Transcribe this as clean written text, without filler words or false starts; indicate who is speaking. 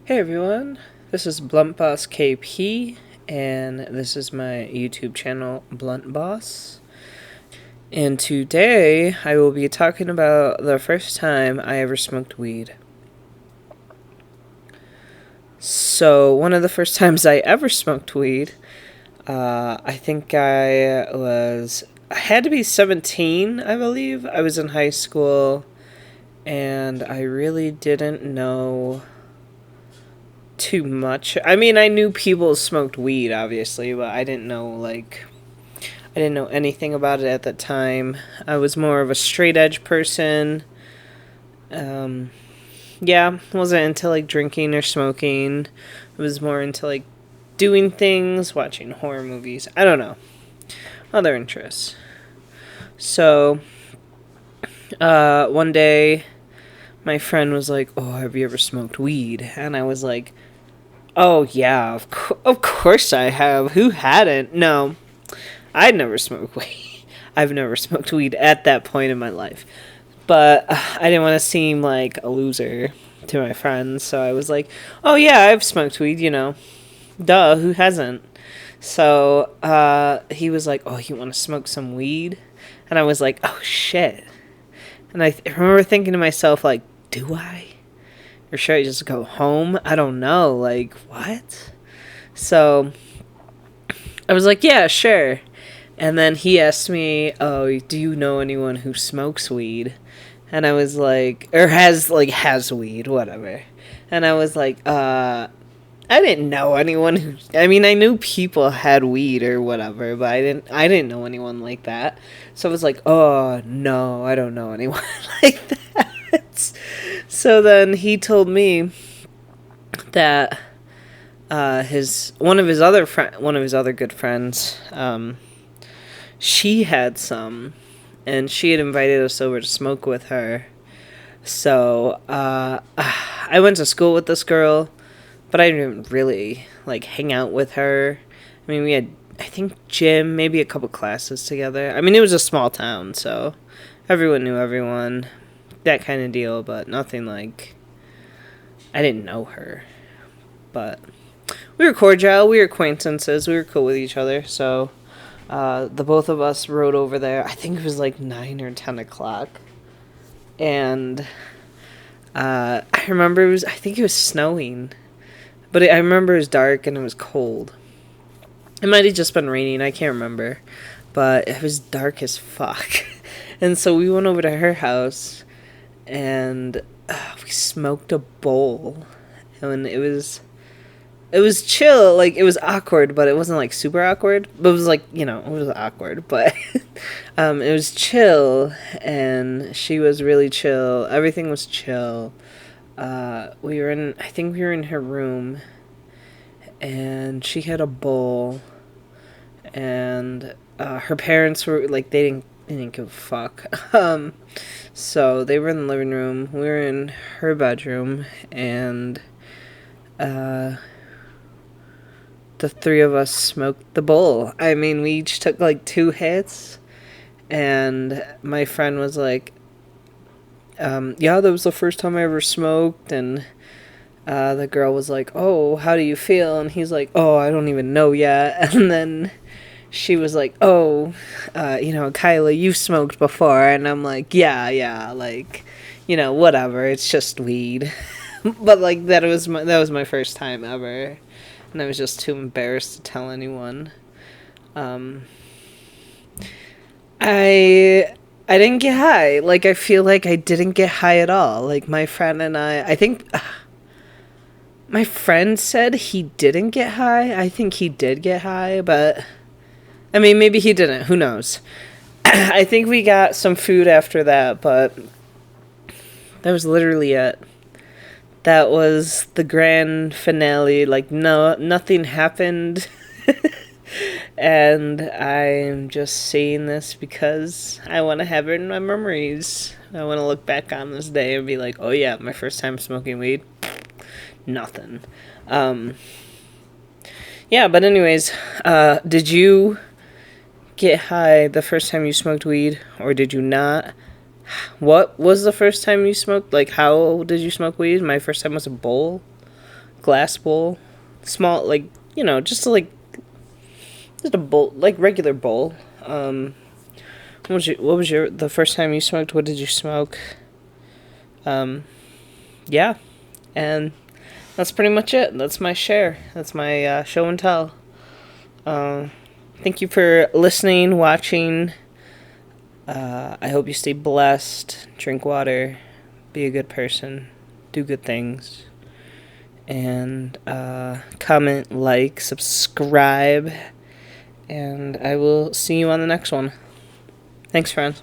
Speaker 1: Hey everyone, this is Blunt Boss KP, and this is my YouTube channel, Blunt Boss. And today I will be talking about the first time I ever smoked weed. So, one of the first times I ever smoked weed, I think I had to be 17, I believe. I was in high school, and I really didn't know too much. I mean, I knew people smoked weed, obviously, but I didn't know anything about it at that time. I was more of a straight edge person. Um, yeah, wasn't into like drinking or smoking. I was more into like doing things, watching horror movies. I don't know. Other interests. So, one day, my friend was like, "Oh, have you ever smoked weed?" And I was like, "Oh, yeah, of course I have. Who hadn't?" No, I'd never smoked weed. I've never smoked weed at that point in my life. But I didn't want to seem like a loser to my friends, so I was like, "Oh yeah, I've smoked weed, you know. Duh, who hasn't?" So he was like, "Oh, you want to smoke some weed?" And I was like, "Oh shit." And remember thinking to myself like, "Do I? Or should I just go home? I don't know. Like, what?" So I was like, "Yeah, sure." And then he asked me, "Oh, do you know anyone who smokes weed?" And I was like, or has weed, whatever. And I was like, I didn't know anyone who. I mean, I knew people had weed or whatever, but I didn't know anyone like that. So I was like, oh no, I don't know anyone like that. So then he told me that his one of his other good friends, she had some, and she had invited us over to smoke with her. So I went to school with this girl, but I didn't really like hang out with her. I mean, we had, I think, gym, maybe a couple classes together. I mean, it was a small town, so everyone knew everyone, that kind of deal. But nothing like, I didn't know her, but we were cordial. We were acquaintances. We were cool with each other. So the both of us rode over there. I think it was like 9 or 10 o'clock, and I remember I think it was snowing, but I remember it was dark and it was cold. It might have just been raining, I can't remember, but it was dark as fuck. And so we went over to her house, and we smoked a bowl, and it was chill. Like, it was awkward, but it wasn't like super awkward. But it was like, it was awkward, but it was chill, and she was really chill. Everything was chill. I think we were in her room, and she had a bowl, and her parents were like, they didn't give a fuck. So they were in the living room. We were in her bedroom, and uh, the three of us smoked the bowl. I mean, we each took like 2 hits, and my friend was like, "Yeah, that was the first time I ever smoked," and the girl was like, "Oh, how do you feel?" And he's like, "Oh, I don't even know yet." And then she was like, "Oh, Kyla, you've smoked before." And I'm like, "Yeah, like, whatever. It's just weed." But like that was my first time ever, and I was just too embarrassed to tell anyone. Um, I didn't get high. Like, I feel like I didn't get high at all. Like, my friend and I think my friend said he didn't get high. I think he did get high, but I mean, maybe he didn't. Who knows? I think we got some food after that, but that was literally it. That was the grand finale. Like, no, nothing happened. And I'm just saying this because I want to have it in my memories. I want to look back on this day and be like, "Oh yeah, my first time smoking weed." Nothing. Um, yeah, but anyways, did you get high the first time you smoked weed, or did you not? What was the first time you smoked? Like, how did you smoke weed? My first time was a bowl. glass bowl, small, like, just just a bowl, like regular bowl. What was your the first time you smoked? What did you smoke? Yeah, and that's pretty much it. That's my share. That's my show and tell. Thank you for listening, watching. I hope you stay blessed. Drink water. Be a good person. Do good things. And comment, like, subscribe. And I will see you on the next one. Thanks, friends.